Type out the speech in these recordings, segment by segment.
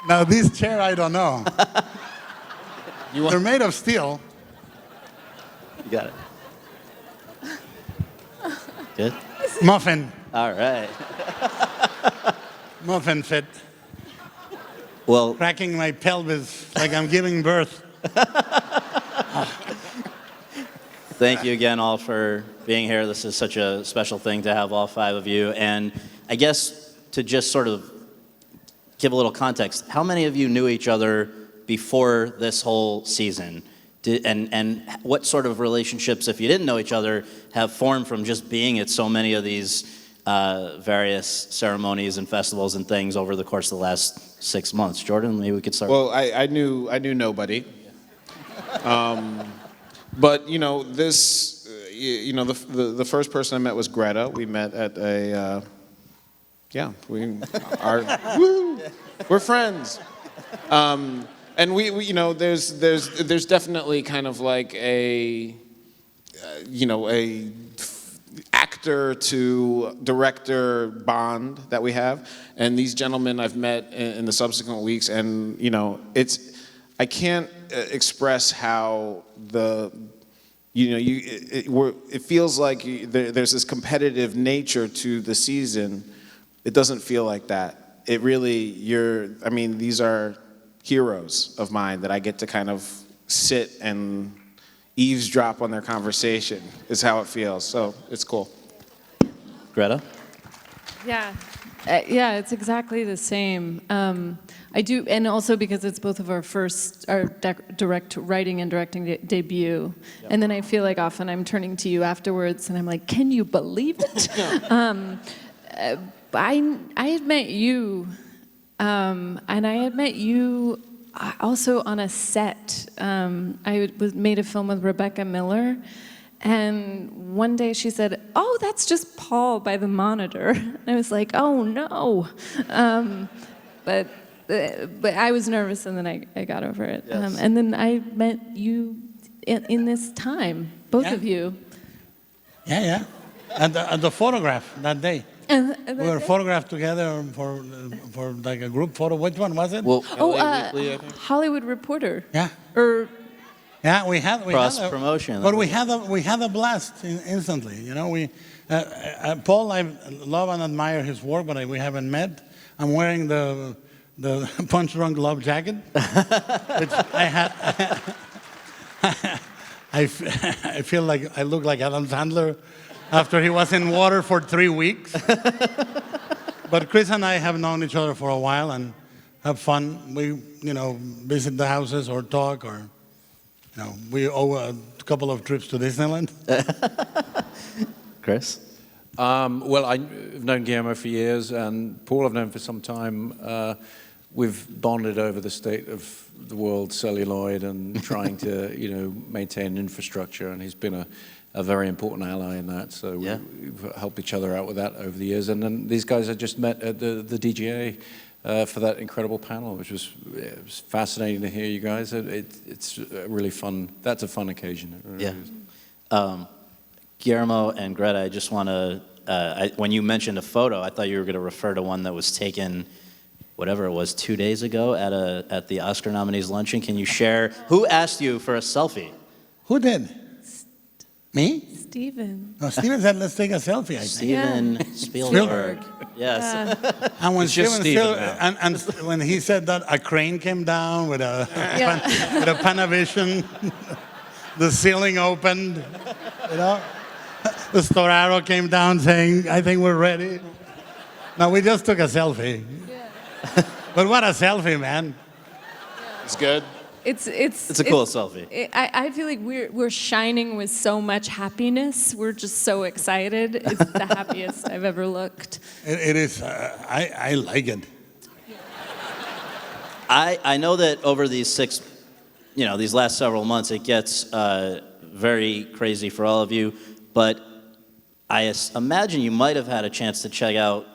Now, this chair, I don't know. They're made of steel. You got it. Good? Muffin. All right. Muffin fit. Well, Cracking my pelvis like I'm giving birth. thank you again all for being here. This is such a special thing to have all five of you. And I guess to just sort of give a little context, how many of you knew each other before this whole season? And what sort of relationships, if you didn't know each other, have formed from just being at so many of these various ceremonies and festivals and things over the course of the last 6 months? Jordan, maybe we could start. Well, I knew nobody, but you know this. You know the first person I met was Greta. We met at a we're friends. And we you know there's definitely kind of like a a actor to director bond that we have, and these gentlemen I've met in the subsequent weeks, and you know I can't express how it feels like there's this competitive nature to the season. It doesn't feel like that. It really these are heroes of mine that I get to kind of sit and eavesdrop on their conversation is how it feels. So it's cool. Greta? Yeah. It's exactly the same. I do, and also because it's both of our direct writing and directing debut. Yep. And then I feel like often I'm turning to you afterwards and I'm like, can you believe it? I had met you, and I had met you also on a set. I made a film with Rebecca Miller, and one day she said, "Oh, that's just Paul by the monitor." And I was like, "Oh no," but I was nervous, and then I got over it. Yes. And then I met you in this time, both of you. Yeah. And the photograph that day. We were photographed together for like a group photo. Which one was it? Well, Hollywood Reporter. Yeah. We had cross promotion. But we had a blast instantly. You know, Paul, I love and admire his work, but we haven't met. I'm wearing the Punch Drunk Love jacket, which I had. I feel like I look like Adam Sandler after he was in water for 3 weeks. But Chris and I have known each other for a while and have fun. We, visit the houses or talk, or, we owe a couple of trips to Disneyland. Chris? Well, I've known Guillermo for years, and Paul I've known for some time. We've bonded over the state of the world celluloid and trying to, maintain infrastructure, and he's been a very important ally in that. So we've helped each other out with that over the years. And then these guys I just met at the DGA for that incredible panel, which was fascinating to hear you guys. It's really fun. That's a fun occasion. It really is. Guillermo and Greta, I just want to, when you mentioned a photo, I thought you were going to refer to one that was taken, whatever it was, 2 days ago at the Oscar nominees luncheon. Can you share, who asked you for a selfie? Who did? Me? Steven. No, Steven said, let's take a selfie, I think. Steven Spielberg. Yes. And when Steven and when he said that, a crane came down with a Panavision, the ceiling opened, The Storaro came down saying, I think we're ready. No, we just took a selfie. Yeah. But what a selfie, man. It's good. It's a cool selfie. I feel like we're shining with so much happiness. We're just so excited. It's the happiest I've ever looked. It is. I like it. I know that over these these last several months, it gets very crazy for all of you. But I imagine you might have had a chance to check out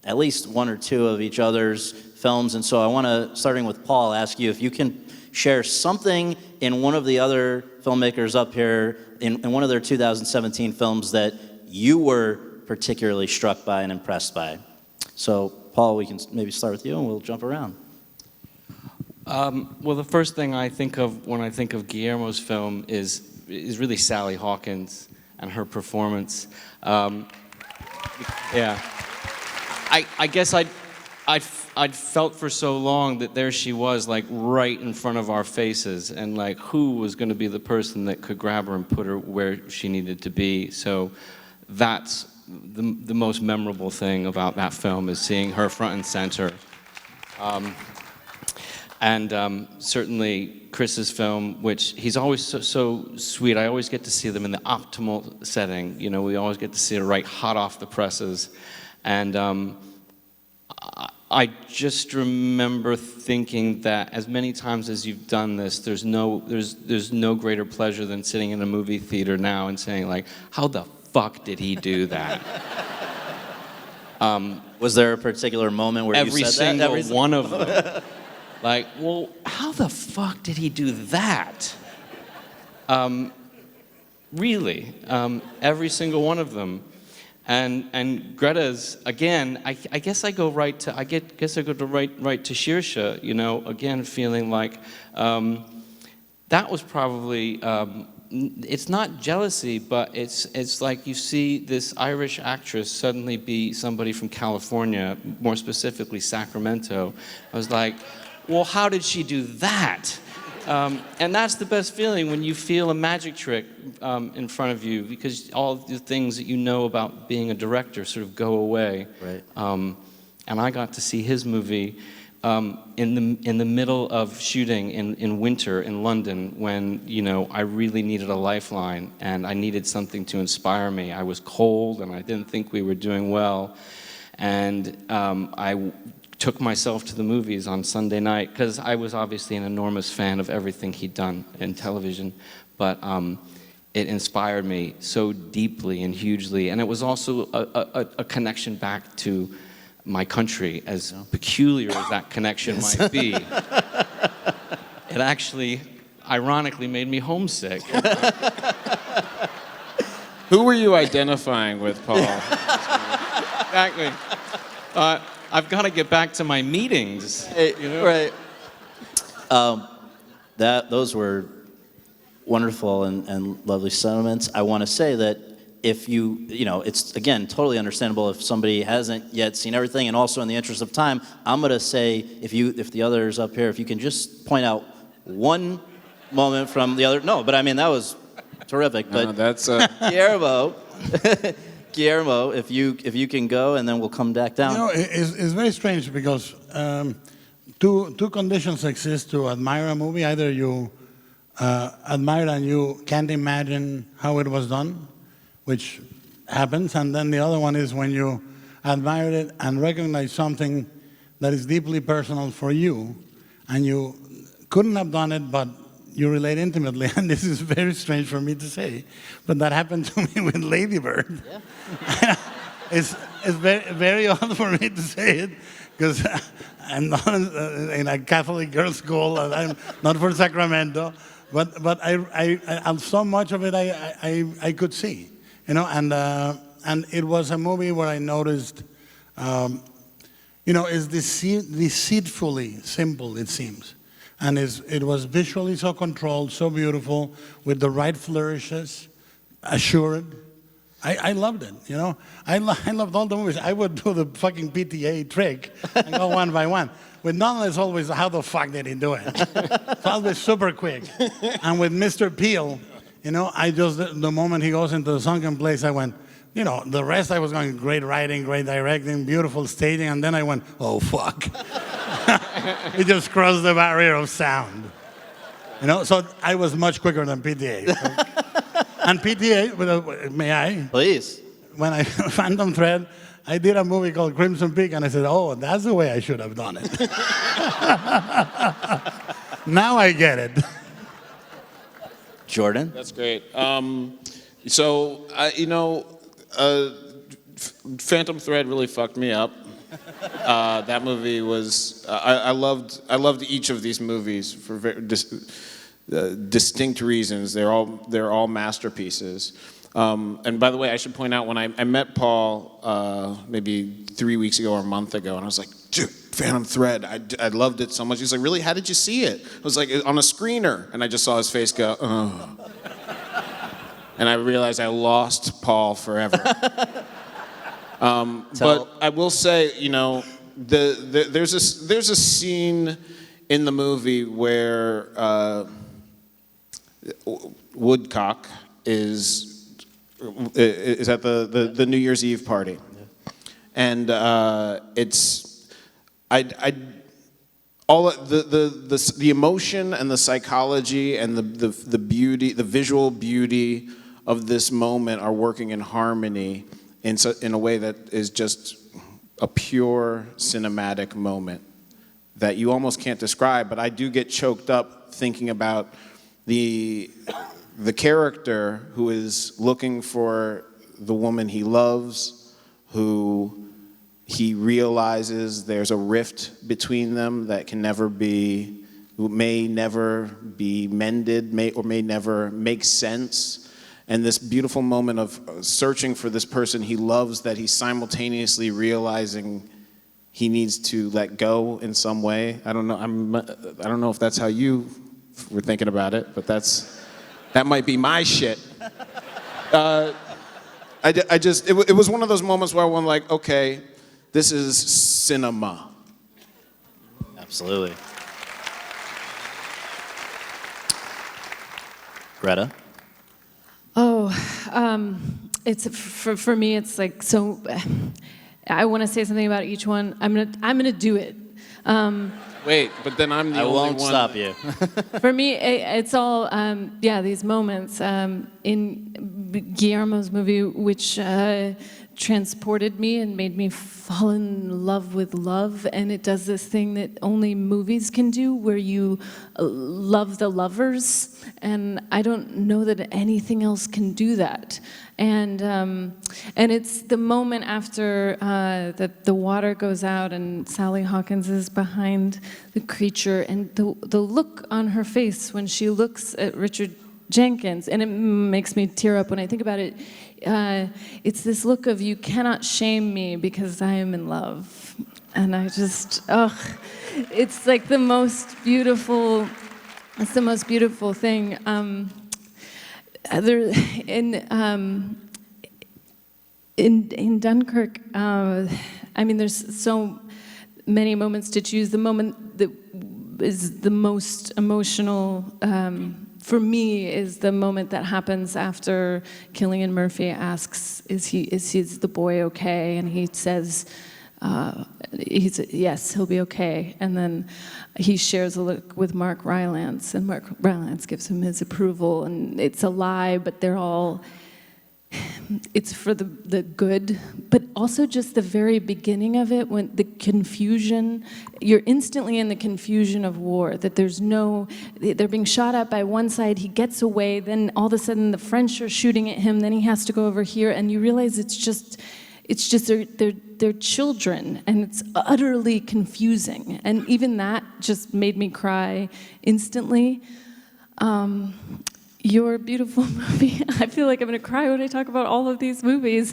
at least one or two of each other's films. And so I want to, starting with Paul, ask you if you can share something in one of the other filmmakers up here, in one of their 2017 films that you were particularly struck by and impressed by. So, Paul, we can maybe start with you and we'll jump around. Well, the first thing I think of when I think of Guillermo's film is really Sally Hawkins and her performance. Yeah, I guess I'd felt for so long that there she was, like right in front of our faces, and like who was going to be the person that could grab her and put her where she needed to be. So that's the most memorable thing about that film, is seeing her front and center. Certainly Chris's film, which he's always so sweet. I always get to see them in the optimal setting. You know, we always get to see it right hot off the presses. And I just remember thinking that as many times as you've done this, there's no greater pleasure than sitting in a movie theater now and saying, like, how the fuck did he do that? Was there a particular moment where you said that? Every single one of them. Like, well, how the fuck did he do that? Really, every single one of them. And Greta's, again, I guess I go right to right to Saoirse, you know, again feeling like that was probably it's not jealousy, but it's like you see this Irish actress suddenly be somebody from California, more specifically Sacramento. I was like, well, how did she do that? And that's the best feeling, when you feel a magic trick in front of you, because all the things that you know about being a director sort of go away. Right. And I got to see his movie in the middle of shooting in winter in London, when, you know, I really needed a lifeline and I needed something to inspire me. I was cold and I didn't think we were doing well, and I took myself to the movies on Sunday night, because I was obviously an enormous fan of everything he'd done in television, but it inspired me so deeply and hugely, and it was also a connection back to my country, as peculiar as that connection might be. It actually, ironically, made me homesick. Who were you identifying with, Paul? Exactly. I've got to get back to my meetings. You know? Right. Those were wonderful and lovely sentiments. I want to say that if you know, it's, again, totally understandable if somebody hasn't yet seen everything, and also in the interest of time, I'm going to say, if the others up here, if you can just point out one moment from the other. No, but I mean, that was terrific. But No, that's Guillermo, if you can go, and then we'll come back down. You know, it's very strange, because two conditions exist to admire a movie. Either you admire it and you can't imagine how it was done, which happens, and then the other one is when you admire it and recognize something that is deeply personal for you, and you couldn't have done it, but you relate intimately. And this is very strange for me to say, but that happened to me with Lady Bird. Yeah. It's very, very odd for me to say it, because I'm not in a Catholic girls' school, and I'm not for Sacramento, but I so much of it I could see, you know, and it was a movie where I noticed, you know, it's deceitfully simple, it seems. And it was visually so controlled, so beautiful, with the right flourishes, assured. I loved it, you know. I loved all the movies. I would do the fucking PTA trick and go one by one. With Nolan, it's always, how the fuck did he do it? It's always super quick. And with Mr. Peel, you know, the moment he goes into the sunken place, I went, you know, the rest I was going, great writing, great directing, beautiful staging, and then I went, oh, fuck. It just crossed the barrier of sound. You know, so I was much quicker than PTA. So. And PTA, may I? Please. When I Phantom Thread, I did a movie called Crimson Peak, and I said, oh, that's the way I should have done it. Now I get it. Jordan? That's great. You know, Phantom Thread really fucked me up. That movie was. I loved each of these movies for very distinct reasons. They're all masterpieces. And by the way, I should point out when I met Paul maybe 3 weeks ago or a month ago, and I was like, dude, Phantom Thread, I loved it so much. He's like, really? How did you see it? I was like, on a screener. And I just saw his face go, oh. And I realized I lost Paul forever. But I will say, you know, there's a scene in the movie where Woodcock is at the New Year's Eve party, and all the emotion and the psychology and the beauty, the visual beauty of this moment are working in harmony in a way that is just a pure cinematic moment that you almost can't describe. But I do get choked up thinking about the character who is looking for the woman he loves, who he realizes there's a rift between them that may never be mended, may never make sense. And this beautiful moment of searching for this person he loves that he's simultaneously realizing he needs to let go in some way. I don't know if that's how you were thinking about it, but that might be my shit. It was one of those moments where I went like, okay, this is cinema. Absolutely. Greta? It's for me. It's like so. I want to say something about each one. I'm gonna do it. Wait, but then I'm the only one. I won't stop you. For me, it's all these moments in Guillermo's movie, which transported me and made me fall in love with love. And it does this thing that only movies can do, where you love the lovers. And I don't know that anything else can do that. And it's the moment after the water goes out and Sally Hawkins is behind the creature, and the look on her face when she looks at Richard Jenkins, and it makes me tear up when I think about it. It's this look of, you cannot shame me because I am in love. And I just, it's like the most beautiful, it's the most beautiful thing. In Dunkirk, I mean, there's so many moments to choose. The moment that is the most emotional for me is the moment that happens after Cillian Murphy asks, "Is the boy okay?" And he says, "Yes, he'll be okay." And then he shares a look with Mark Rylance, and Mark Rylance gives him his approval. And it's a lie, but they're all. It's for the good, but also just the very beginning of it, when the confusion, you're instantly in the confusion of war, that they're being shot at by one side, he gets away, then all of a sudden the French are shooting at him, then he has to go over here, and you realize it's just they're children, and it's utterly confusing. And even that just made me cry instantly. Your Beautiful movie, I feel like I'm going to cry when I talk about all of these movies.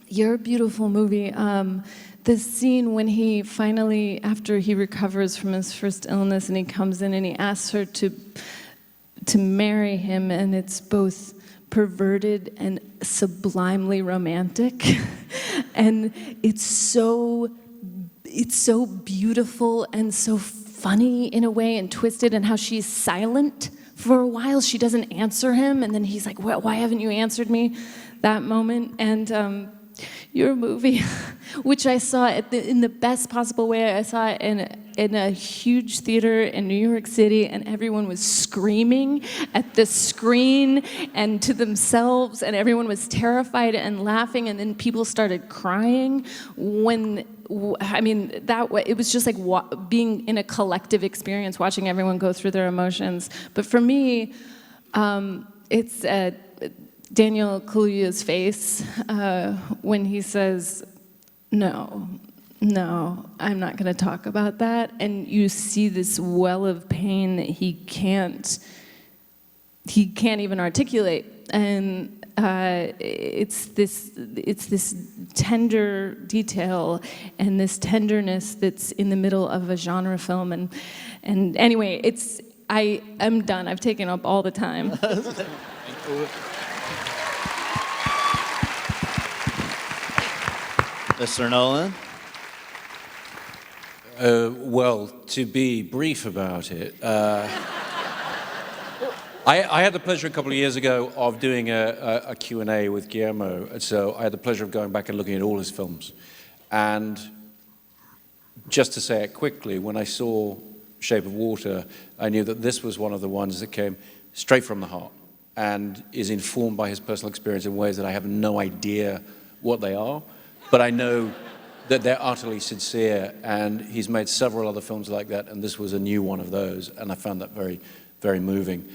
Your Beautiful movie, the scene when he finally, after he recovers from his first illness and he comes in and he asks her to marry him, and it's both perverted and sublimely romantic. And it's so beautiful and so funny in a way, and twisted, and how she's silent for a while. She doesn't answer him, and then he's like, why haven't you answered me? That moment. And your movie, which I saw in the best possible way. I saw it in a huge theater in New York City, and everyone was screaming at the screen and to themselves, and everyone was terrified and laughing, and then people started crying when, I mean, it was just like being in a collective experience, watching everyone go through their emotions. But for me, it's Daniel Kaluuya's face when he says, no, I'm not going to talk about that. And you see this well of pain that he can't even articulate. and it's this tender detail and this tenderness that's in the middle of a genre film, and anyway, I am done. I've taken up all the time. Mr. Nolan? Well, to be brief about it, I had the pleasure a couple of years ago of doing a Q&A with Guillermo, and so I had the pleasure of going back and looking at all his films. And just to say it quickly, when I saw Shape of Water, I knew that this was one of the ones that came straight from the heart and is informed by his personal experience in ways that I have no idea what they are, but I know that they're utterly sincere, and he's made several other films like that, and this was a new one of those, and I found that very, very moving.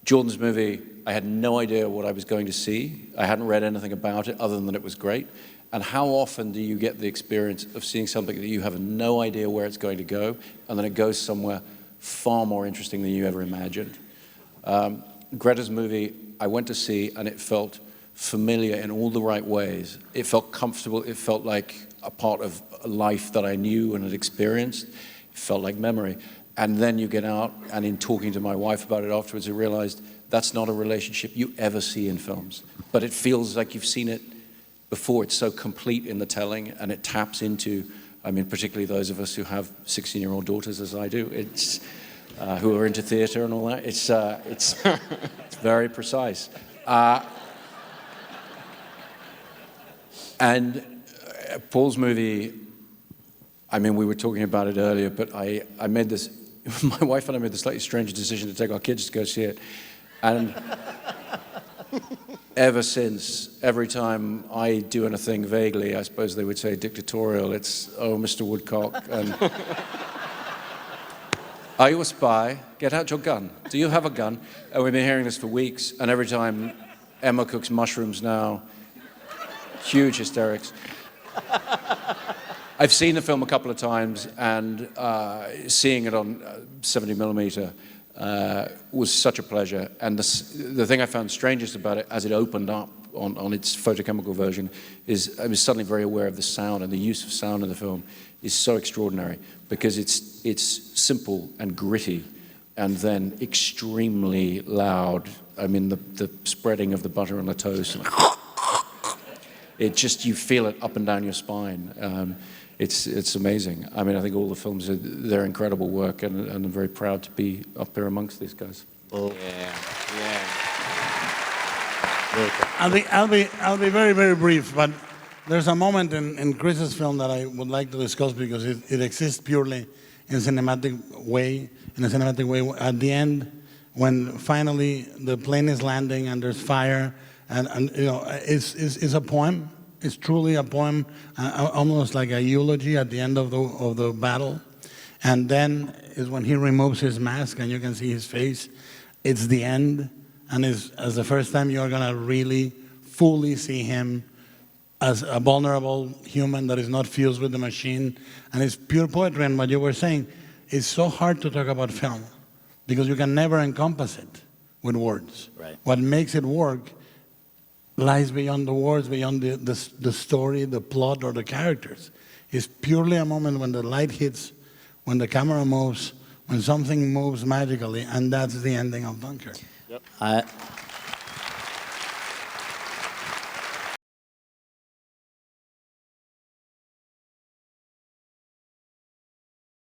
Jordan's movie, I had no idea what I was going to see. I hadn't read anything about it other than that it was great. And how often do you get the experience of seeing something that you have no idea where it's going to go, and then it goes somewhere far more interesting than you ever imagined? Greta's movie, I went to see, and it felt familiar in all the right ways. It felt comfortable. It felt like a part of a life that I knew and had experienced. It felt like memory. And then you get out, and in talking to my wife about it afterwards, I realized that's not a relationship you ever see in films. But it feels like you've seen it before. It's so complete in the telling, and it taps into, I mean, particularly those of us who have 16-year-old daughters, as I do, it's who are into theater and all that. It's very precise. And Paul's movie, I mean, we were talking about it earlier, but I made this, my wife and I made the slightly strange decision to take our kids to go see it. And ever since, every time I do anything vaguely, I suppose they would say dictatorial, it's, oh, Mr. Woodcock, and are you a spy? Get out your gun. Do you have a gun? And we've been hearing this for weeks, and every time Emma cooks mushrooms now, huge hysterics. I've seen the film a couple of times, and seeing it on 70mm was such a pleasure. And the thing I found strangest about it, as it opened up on its photochemical version, is I was suddenly very aware of the sound, and the use of sound in the film is so extraordinary, because it's simple and gritty, and then extremely loud. I mean, the spreading of the butter on the toast. It just, you feel it up and down your spine. It's amazing. I mean, I think all the films, they're incredible work, and I'm very proud to be up there amongst these guys. Well, Yeah. I'll be very, very brief, but there's a moment in Chris's film that I would like to discuss, because it exists purely in a cinematic way. At the end, when finally the plane is landing and there's fire, and you know, it's a poem. It's truly a poem, almost like a eulogy at the end of the battle. And then is when he removes his mask and you can see his face. It's the end, and it's as the first time you're gonna really fully see him as a vulnerable human that is not fused with the machine. And it's pure poetry. And what you were saying, it's so hard to talk about film because you can never encompass it with words. Right. What makes it work lies beyond the words, beyond the story, the plot, or the characters. It's purely a moment when the light hits, when the camera moves, when something moves magically, and that's the ending of Dunkirk. I